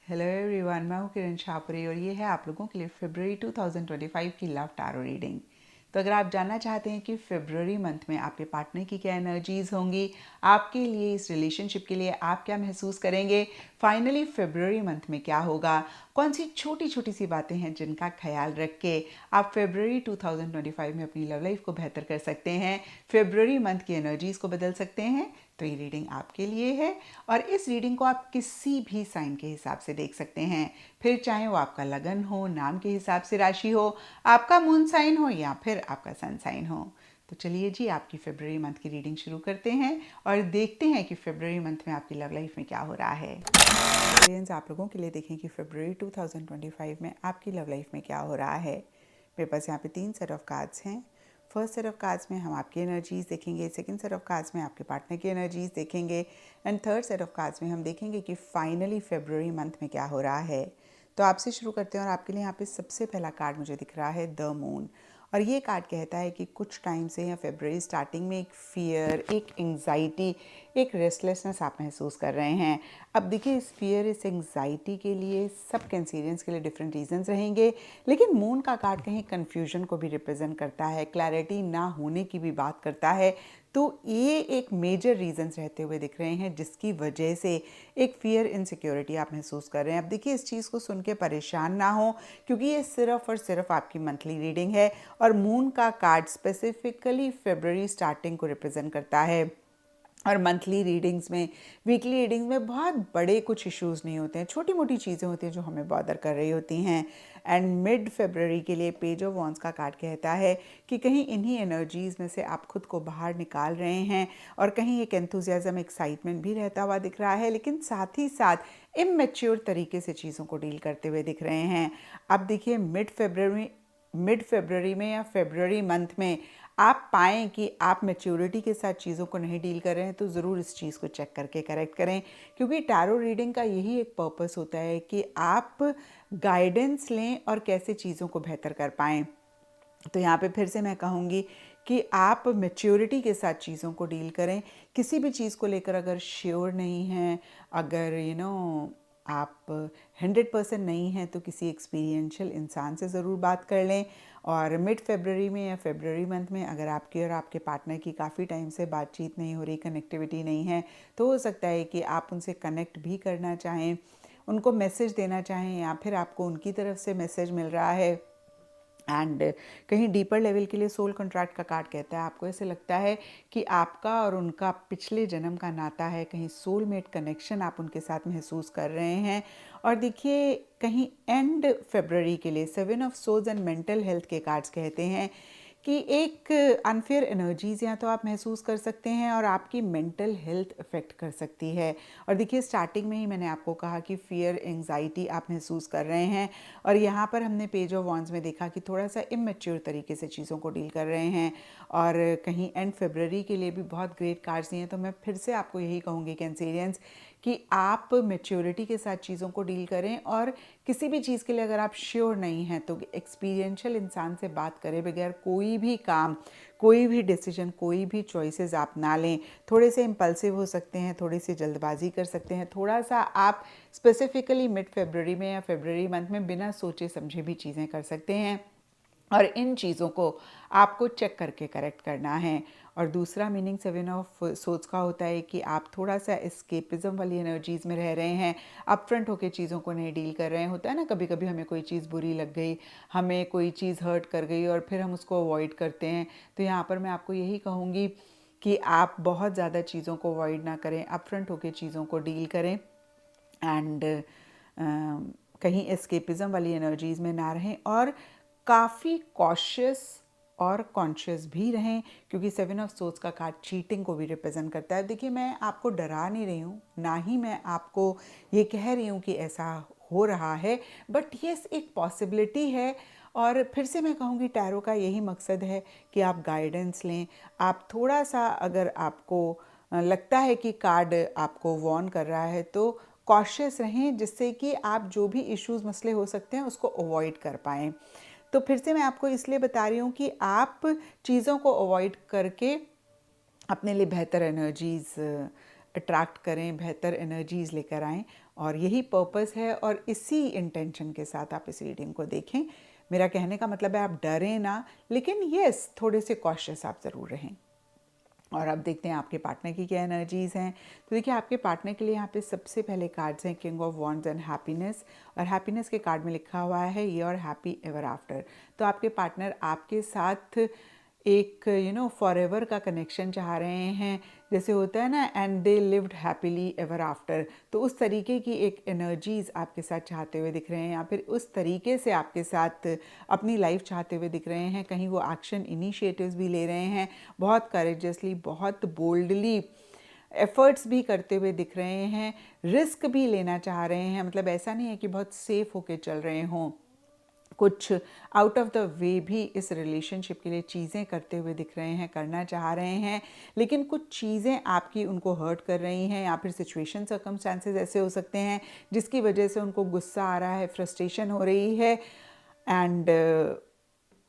Hello everyone, मैं हूँ किरण शाहपुरी और ये है आप लोगों के लिए फरवरी 2025 की लव टैरो रीडिंग। तो अगर आप जानना चाहते हैं कि फरवरी मंथ में आपके पार्टनर की क्या एनर्जीज होंगी, आपके लिए इस रिलेशनशिप के लिए आप क्या महसूस करेंगे, फाइनली फरवरी मंथ में क्या होगा, कौन सी छोटी छोटी सी बातें हैं जिनका ख्याल रख के आप फरवरी 2025 में अपनी लव लाइफ को बेहतर कर सकते हैं, फरवरी मंथ की एनर्जीज को बदल सकते हैं, तो ये रीडिंग आपके लिए है। और इस रीडिंग को आप किसी भी साइन के हिसाब से देख सकते हैं, फिर चाहे वो आपका लगन हो, नाम के हिसाब से राशि हो, आपका मून साइन हो या फिर आपका सन साइन हो। तो चलिए जी, आपकी फरवरी मंथ की रीडिंग शुरू करते हैं और देखते हैं कि फरवरी मंथ में आपकी लव लाइफ में क्या हो रहा है। एक्सपीरियंस आप लोगों के लिए देखें कि फरवरी 2025 में आपकी लव लाइफ में क्या हो रहा है। मेरे पास यहाँ पे 3 सेट ऑफ कार्ड्स हैं। फर्स्ट सेट ऑफ कार्ड्स में हम आपकी एनर्जीज देखेंगे, सेकंड सेट ऑफ कार्ड्स में आपके पार्टनर की एनर्जीज देखेंगे and third set of cards में हम देखेंगे कि फाइनली फरवरी मंथ में क्या हो रहा है। तो आपसे शुरू करते हैं और आपके लिए यहाँ पे सबसे पहला कार्ड मुझे दिख रहा है द मून। और ये कार्ड कहता है कि कुछ टाइम से या फरवरी स्टार्टिंग में एक फियर, एक एंग्जाइटी, एक रेस्टलेसनेस आप महसूस कर रहे हैं। अब देखिए, इस फियर, इस एंग्जाइटी के लिए सब कैंसेरियंस के लिए डिफरेंट रीजंस रहेंगे, लेकिन मून का कार्ड कहीं कन्फ्यूजन को भी रिप्रेजेंट करता है, क्लैरिटी ना होने की भी बात करता है। तो ये एक मेजर रीजंस रहते हुए दिख रहे हैं जिसकी वजह से एक फियर, इनसिक्योरिटी आप महसूस कर रहे हैं। अब देखिए, इस चीज़ को सुन के परेशान ना हो, क्योंकि ये सिर्फ और सिर्फ आपकी मंथली रीडिंग है और मून का कार्ड स्पेसिफिकली फरवरी स्टार्टिंग को रिप्रेजेंट करता है। और मंथली रीडिंग्स में, वीकली रीडिंग्स में बहुत बड़े कुछ इश्यूज नहीं होते हैं, छोटी मोटी चीज़ें होती हैं जो हमें बॉदर कर रही होती हैं। एंड मिड फरवरी के लिए पेज ऑफ वॉन्ड्स का कार्ड कहता है कि कहीं इन्हीं एनर्जीज़ में से आप खुद को बाहर निकाल रहे हैं और कहीं एक एंथुजियाज्म, एक्साइटमेंट भी रहता हुआ दिख रहा है, लेकिन साथ ही साथ इमेच्योर तरीके से चीज़ों को डील करते हुए दिख रहे हैं। अब देखिए, मिड फरवरी में या फरवरी मंथ में आप पाएँ कि आप मैच्योरिटी के साथ चीज़ों को नहीं डील कर रहे हैं, तो ज़रूर इस चीज़ को चेक करके करेक्ट करें, क्योंकि टैरो रीडिंग का यही एक पर्पस होता है कि आप गाइडेंस लें और कैसे चीज़ों को बेहतर कर पाएँ। तो यहाँ पे फिर से मैं कहूँगी कि आप मैच्योरिटी के साथ चीज़ों को डील करें। किसी भी चीज़ को लेकर अगर श्योर नहीं हैं, अगर आप 100% नहीं हैं, तो किसी एक्सपीरियंशियल इंसान से ज़रूर बात कर लें। और मिड फरवरी में या फरवरी मंथ में अगर आपकी और आपके पार्टनर की काफ़ी टाइम से बातचीत नहीं हो रही, कनेक्टिविटी नहीं है, तो हो सकता है कि आप उनसे कनेक्ट भी करना चाहें, उनको मैसेज देना चाहें, या फिर आपको उनकी तरफ से मैसेज मिल रहा है। एंड कहीं डीपर लेवल के लिए सोल कॉन्ट्रैक्ट का कार्ड कहता है, आपको ऐसे लगता है कि आपका और उनका पिछले जन्म का नाता है, कहीं सोलमेट कनेक्शन आप उनके साथ महसूस कर रहे हैं। और देखिए, कहीं एंड फरवरी के लिए 7 of souls and mental health के कार्ड्स कहते हैं कि एक अनफेयर एनर्जीज या तो आप महसूस कर सकते हैं और आपकी मेंटल हेल्थ अफेक्ट कर सकती है। और देखिए, स्टार्टिंग में ही मैंने आपको कहा कि फियर, एंग्जाइटी आप महसूस कर रहे हैं और यहाँ पर हमने पेज ऑफ वॉन्ड्स में देखा कि थोड़ा सा इमेच्योर तरीके से चीज़ों को डील कर रहे हैं। और कहीं एंड फरवरी के लिए भी बहुत ग्रेट कार्ड्स दिए हैं। तो मैं फिर से आपको यही कहूँगी कैंसेरियंस कि आप मैच्योरिटी के साथ चीज़ों को डील करें और किसी भी चीज़ के लिए अगर आप श्योर नहीं हैं तो एक्सपीरियंशियल इंसान से बात करे बगैर कोई भी काम, कोई भी डिसीजन, कोई भी चॉइसेस आप ना लें। थोड़े से इम्पल्सिव हो सकते हैं, थोड़ी सी जल्दबाजी कर सकते हैं, थोड़ा सा आप स्पेसिफिकली मिड फरवरी में या फरवरी मंथ में बिना सोचे समझे भी चीज़ें कर सकते हैं और इन चीज़ों को आपको चेक करके करेक्ट करना है। और दूसरा मीनिंग 7 ऑफ सोर्ड्स का होता है कि आप थोड़ा सा एस्केपिज्म वाली एनर्जीज़ में रह रहे हैं, अपफ्रंट होकर चीज़ों को नहीं डील कर रहे हैं। होता है ना, कभी कभी हमें कोई चीज़ बुरी लग गई, हमें कोई चीज़ हर्ट कर गई और फिर हम उसको अवॉइड करते हैं। तो यहाँ पर मैं आपको यही कहूँगी कि आप बहुत ज़्यादा चीज़ों को अवॉइड ना करें, अपफ्रंट होकर चीज़ों को डील करें एंड कहीं एस्केपिज्म वाली एनर्जीज़ में ना रहें और काफ़ी कॉशियस और कॉन्शियस भी रहें, क्योंकि 7 ऑफ सोर्ड्स का कार्ड चीटिंग को भी रिप्रेजेंट करता है। देखिए, मैं आपको डरा नहीं रही हूँ, ना ही मैं आपको ये कह रही हूँ कि ऐसा हो रहा है, बट यस, एक पॉसिबिलिटी है। और फिर से मैं कहूँगी, टैरो का यही मकसद है कि आप गाइडेंस लें। आप थोड़ा सा, अगर आपको लगता है कि कार्ड आपको वॉर्न कर रहा है, तो कॉशियस रहें, जिससे कि आप जो भी इश्यूज, मसले हो सकते हैं, उसको अवॉइड कर पाएँ। तो फिर से मैं आपको इसलिए बता रही हूँ कि आप चीज़ों को अवॉइड करके अपने लिए बेहतर एनर्जीज़ अट्रैक्ट करें, बेहतर एनर्जीज़ लेकर आएँ। और यही पर्पस है और इसी इंटेंशन के साथ आप इस रीडिंग को देखें। मेरा कहने का मतलब है आप डरें ना, लेकिन यस थोड़े से कॉशियस आप ज़रूर रहें। और अब देखते हैं आपके पार्टनर की क्या एनर्जीज़ हैं। तो देखिए आपके पार्टनर के लिए यहाँ पे सबसे पहले कार्ड्स हैं king of wands and happiness, और हैप्पीनेस के कार्ड में लिखा हुआ है योर हैप्पी एवर आफ्टर। तो आपके पार्टनर आपके साथ एक फॉरएवर का कनेक्शन चाह रहे हैं, जैसे होता है ना and they lived happily ever after. तो उस तरीके की एक एनर्जीज़ आपके साथ चाहते हुए दिख रहे हैं, या फिर उस तरीके से आपके साथ अपनी लाइफ चाहते हुए दिख रहे हैं। कहीं वो एक्शन इनिशिएटिव्स भी ले रहे हैं, बहुत करेजसली, बहुत बोल्डली एफर्ट्स भी करते हुए दिख रहे हैं, रिस्क भी लेना चाह रहे हैं। मतलब ऐसा नहीं है कि बहुत सेफ होके चल रहे हों, कुछ आउट ऑफ द वे भी इस रिलेशनशिप के लिए चीज़ें करते हुए दिख रहे हैं, करना चाह रहे हैं। लेकिन कुछ चीज़ें आपकी उनको हर्ट कर रही हैं, या फिर सिचुएशन सर्कमस्टांसेस ऐसे हो सकते हैं जिसकी वजह से उनको गुस्सा आ रहा है, फ्रस्ट्रेशन हो रही है। एंड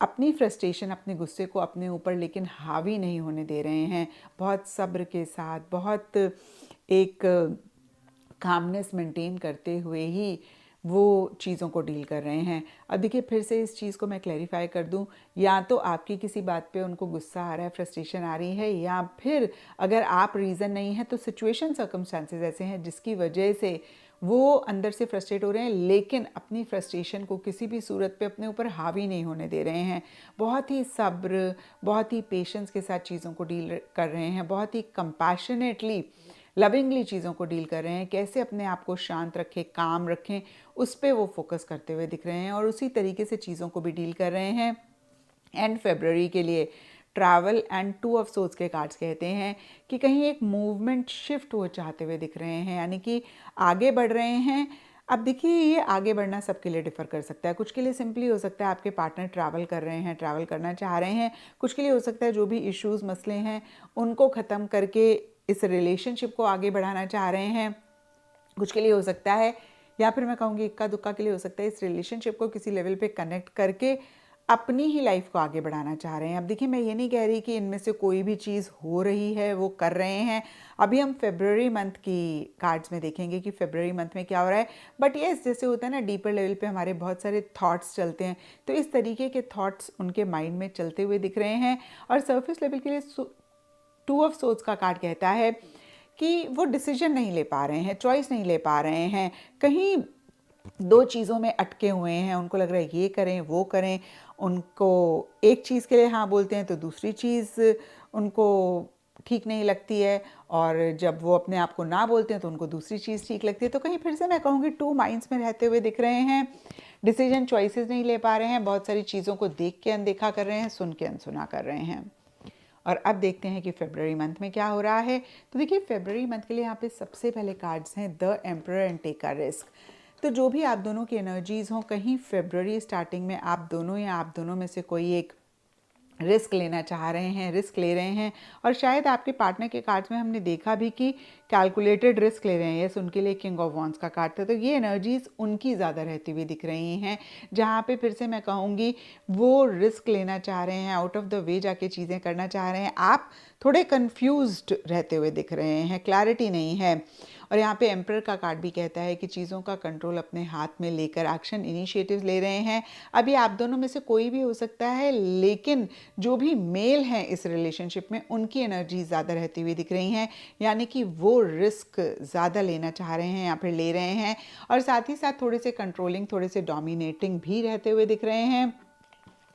अपनी फ्रस्ट्रेशन, अपने गुस्से को अपने ऊपर लेकिन हावी नहीं होने दे रहे हैं। बहुत सब्र के साथ, बहुत एक कामनेस मेंटेन करते हुए ही वो चीज़ों को डील कर रहे हैं। अब देखिए फिर से इस चीज़ को मैं क्लैरिफाई कर दूं, या तो आपकी किसी बात पे उनको गुस्सा आ रहा है, फ्रस्ट्रेशन आ रही है, या फिर अगर आप रीज़न नहीं है तो सिचुएशन सर्कमस्टांसेस ऐसे हैं जिसकी वजह से वो अंदर से फ्रस्ट्रेट हो रहे हैं, लेकिन अपनी फ्रस्ट्रेशन को किसी भी सूरत पे अपने ऊपर हावी नहीं होने दे रहे हैं। बहुत ही सब्र, बहुत ही पेशेंस के साथ चीज़ों को डील कर रहे हैं, बहुत ही कंपैशनेटली, लविंगली चीज़ों को डील कर रहे हैं। कैसे अपने आप को शांत रखें, काम रखें, उस पर वो फोकस करते हुए दिख रहे हैं, और उसी तरीके से चीज़ों को भी डील कर रहे हैं। एंड फेब्रुअरी के लिए travel and two of swords के कार्ड्स कहते हैं कि कहीं एक मूवमेंट शिफ्ट वो चाहते हुए दिख रहे हैं, यानी कि आगे बढ़ रहे हैं। अब देखिए ये आगे बढ़ना सबके लिए डिफ़र कर सकता है। कुछ के लिए सिंपली हो सकता है आपके पार्टनर ट्रैवल कर रहे हैं, ट्रैवल करना चाह रहे हैं। कुछ के लिए हो सकता है जो भी इश्यूज़, मसले हैं उनको ख़त्म करके इस रिलेशनशिप को आगे बढ़ाना चाह रहे हैं। कुछ के लिए हो सकता है, या फिर मैं कहूँगी इक्का दुक्का के लिए हो सकता है, इस रिलेशनशिप को किसी लेवल पे कनेक्ट करके अपनी ही लाइफ को आगे बढ़ाना चाह रहे हैं। अब देखिए मैं ये नहीं कह रही कि इनमें से कोई भी चीज़ हो रही है, वो कर रहे हैं। अभी हम फेब्रुअरी मंथ की कार्ड्स में देखेंगे कि फेब्रुअरी मंथ में क्या हो रहा है। बट येस, जैसे होता है ना डीपर लेवल पे हमारे बहुत सारे थॉट्स चलते हैं, तो इस तरीके के थॉट्स उनके माइंड में चलते हुए दिख रहे हैं। और सरफेस लेवल के लिए टू ऑफ सोर्ड्स का कार्ड कहता है कि वो डिसीजन नहीं ले पा रहे हैं, चॉइस नहीं ले पा रहे हैं, कहीं दो चीज़ों में अटके हुए हैं। उनको लग रहा है ये करें वो करें, उनको एक चीज़ के लिए हाँ बोलते हैं तो दूसरी चीज़ उनको ठीक नहीं लगती है, और जब वो अपने आप को ना बोलते हैं तो उनको दूसरी चीज़ ठीक लगती है। तो कहीं फिर से मैं कहूँगी टू माइंड्स में रहते हुए दिख रहे हैं, डिसीजन चॉइसेस नहीं ले पा रहे हैं, बहुत सारी चीज़ों को देख के अनदेखा कर रहे हैं, सुन के अनसुना कर रहे हैं। और अब देखते हैं कि फेब्रुअरी मंथ में क्या हो रहा है। तो देखिए फेब्रुअरी मंथ के लिए यहाँ पे सबसे पहले कार्ड्स हैं the emperor and take a risk. तो जो भी आप दोनों की एनर्जीज़ हों, कहीं फेब्रुअरी स्टार्टिंग में आप दोनों या आप दोनों में से कोई एक रिस्क लेना चाह रहे हैं, रिस्क ले रहे हैं। और शायद आपके पार्टनर के कार्ड्स में हमने देखा भी कि कैलकुलेटेड रिस्क ले रहे हैं। यस, उनके लिए किंग ऑफ वॉन्ड्स का कार्ड था, तो ये एनर्जीज़ उनकी ज़्यादा रहती हुई दिख रही हैं, जहाँ पे फिर से मैं कहूँगी वो रिस्क लेना चाह रहे हैं, आउट ऑफ द वे जाके चीज़ें करना चाह रहे हैं। आप थोड़े कन्फ्यूज्ड रहते हुए दिख रहे हैं, क्लैरिटी नहीं है। और यहाँ पे एम्परर का कार्ड भी कहता है कि चीज़ों का कंट्रोल अपने हाथ में लेकर एक्शन इनिशिएटिव्स ले रहे हैं। अभी आप दोनों में से कोई भी हो सकता है, लेकिन जो भी मेल हैं इस रिलेशनशिप में उनकी एनर्जी ज़्यादा रहती हुई दिख रही हैं, यानी कि वो रिस्क ज़्यादा लेना चाह रहे हैं या फिर ले रहे हैं। और साथ ही साथ थोड़े से कंट्रोलिंग, थोड़े से डोमिनेटिंग भी रहते हुए दिख रहे हैं।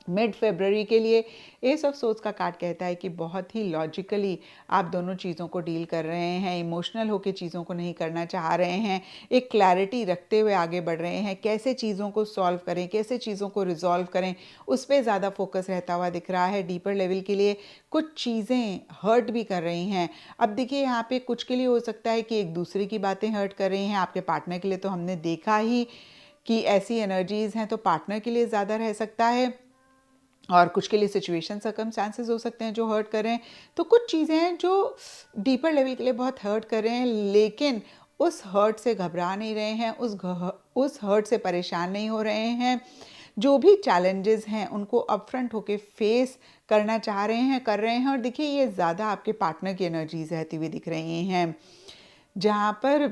मिड फेब्रुअरी के लिए एस ऑफ सोर्ड्स का कार्ड कहता है कि बहुत ही लॉजिकली आप दोनों चीज़ों को डील कर रहे हैं, इमोशनल होकर चीज़ों को नहीं करना चाह रहे हैं, एक क्लैरिटी रखते हुए आगे बढ़ रहे हैं। कैसे चीज़ों को सॉल्व करें, कैसे चीज़ों को रिजॉल्व करें, उस पर ज़्यादा फोकस रहता हुआ दिख रहा है। डीपर लेवल के लिए कुछ चीज़ें हर्ट भी कर रही हैं। अब देखिए यहाँ पे कुछ के लिए हो सकता है कि एक दूसरे की बातें हर्ट कर रही हैं। आपके पार्टनर के लिए तो हमने देखा ही कि ऐसी एनर्जीज़ हैं, तो पार्टनर के लिए ज़्यादा रह सकता है। और कुछ के लिए सिचुएशन सर्कमस्टांसेस हो सकते हैं जो हर्ट कर रहे हैं। तो कुछ चीज़ें हैं जो डीपर लेवल के लिए बहुत हर्ट कर रहे हैं, लेकिन उस हर्ट से घबरा नहीं रहे हैं, उस हर्ट से परेशान नहीं हो रहे हैं। जो भी चैलेंजेस हैं उनको अपफ्रंट होके फेस करना चाह रहे हैं, कर रहे हैं। और देखिए ये ज़्यादा आपके पार्टनर की एनर्जीज रहती हुई दिख रही हैं, जहाँ पर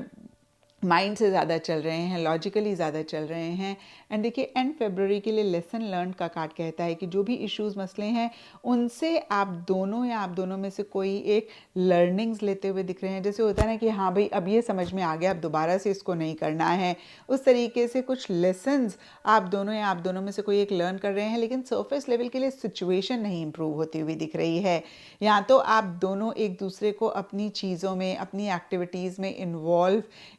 माइंड से ज़्यादा चल रहे हैं, लॉजिकली ज़्यादा चल रहे हैं। एंड देखिए एंड फेब्रुअरी के लिए लेसन लर्न का कार्ड कहता है कि जो भी इश्यूज मसले हैं उनसे आप दोनों या आप दोनों में से कोई एक लर्निंग्स लेते हुए दिख रहे हैं। जैसे होता है ना कि हाँ भाई अब ये समझ में आ गया, अब दोबारा से इसको नहीं करना है, उस तरीके से कुछ लेसन्स आप दोनों या आप दोनों में से कोई एक लर्न कर रहे हैं। लेकिन सरफेस लेवल के लिए सिचुएशन नहीं इम्प्रूव होती हुई दिख रही है। या तो आप दोनों एक दूसरे को अपनी चीज़ों में, अपनी एक्टिविटीज़ में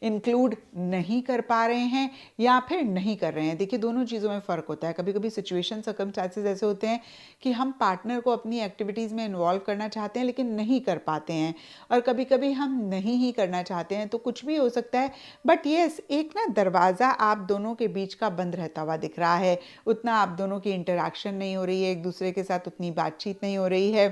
इंक्लूड नहीं कर पा रहे हैं या फिर नहीं कर रहे हैं। देखिए दोनों चीज़ों में फ़र्क होता है। कभी कभी सिचुएशन सर्कमस्टेंसेस ऐसे होते हैं कि हम पार्टनर को अपनी एक्टिविटीज़ में इन्वॉल्व करना चाहते हैं लेकिन नहीं कर पाते हैं, और कभी कभी हम नहीं ही करना चाहते हैं, तो कुछ भी हो सकता है। बट येस, एक ना दरवाज़ा आप दोनों के बीच का बंद रहता हुआ दिख रहा है। उतना आप दोनों की इंटरेक्शन नहीं हो रही है, एक दूसरे के साथ उतनी बातचीत नहीं हो रही है,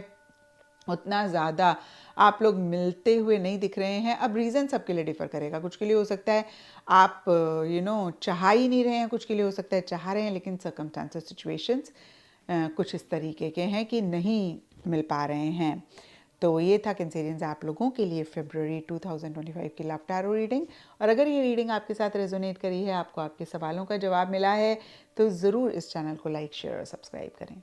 उतना ज़्यादा आप लोग मिलते हुए नहीं दिख रहे हैं। अब रीज़न सबके लिए डिफ़र करेगा। कुछ के लिए हो सकता है आप चाह ही नहीं रहे हैं, कुछ के लिए हो सकता है चाह रहे हैं लेकिन सर्कमस्टांसेस, सिचुएशंस कुछ इस तरीके के हैं कि नहीं मिल पा रहे हैं। तो ये था कैंसेरियंस आप लोगों के लिए फरवरी 2025 की लव टैरो रीडिंग। और अगर ये रीडिंग आपके साथ रेजोनेट करी है, आपको आपके सवालों का जवाब मिला है, तो ज़रूर इस चैनल को लाइक, शेयर और सब्सक्राइब करें।